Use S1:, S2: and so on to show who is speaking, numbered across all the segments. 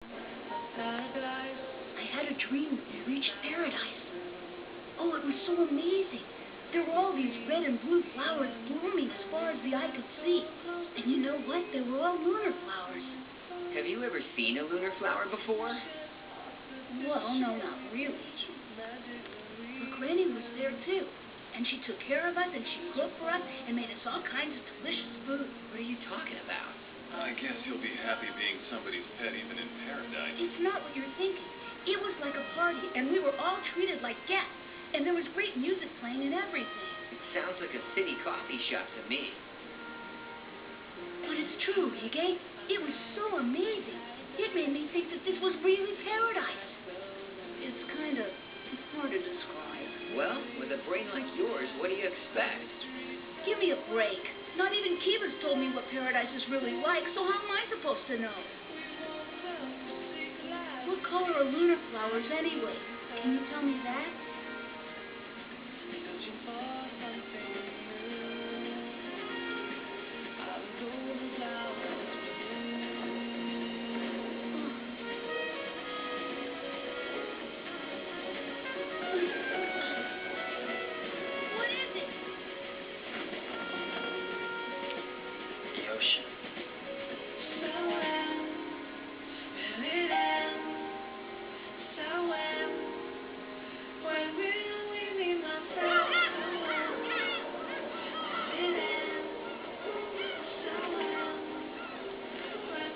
S1: I had a dream that we reached paradise. Oh, it was so amazing. There were all these red and blue flowers blooming as far as the eye could see. And you know what? They were all lunar flowers.
S2: Have you ever seen a lunar flower before?
S1: Well, no, not really. But Granny was there too. And she took care of us, and she cooked for us, and made us all kinds of delicious food.
S2: What are you talking about?
S3: I guess you'll be happy being somebody's pet even in paradise.
S1: It's not what you're thinking. It was like a party, and we were all treated like guests. And there was great music playing and everything.
S2: It sounds like a city coffee shop to me.
S1: But it's true, Hige. It was so amazing. It made me think that this was really paradise. It's kind of hard to describe.
S2: Well, with a brain like yours, what do you expect?
S1: Give me a break. Not even Kiva's told me what paradise is really like, so how am I supposed to know? What color are lunar flowers anyway? Can you tell me that?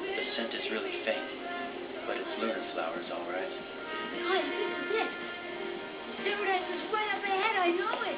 S4: The scent is really faint, but it's lunar flowers, all right.
S1: Hi, this is it. Paradise is right up ahead, I know it.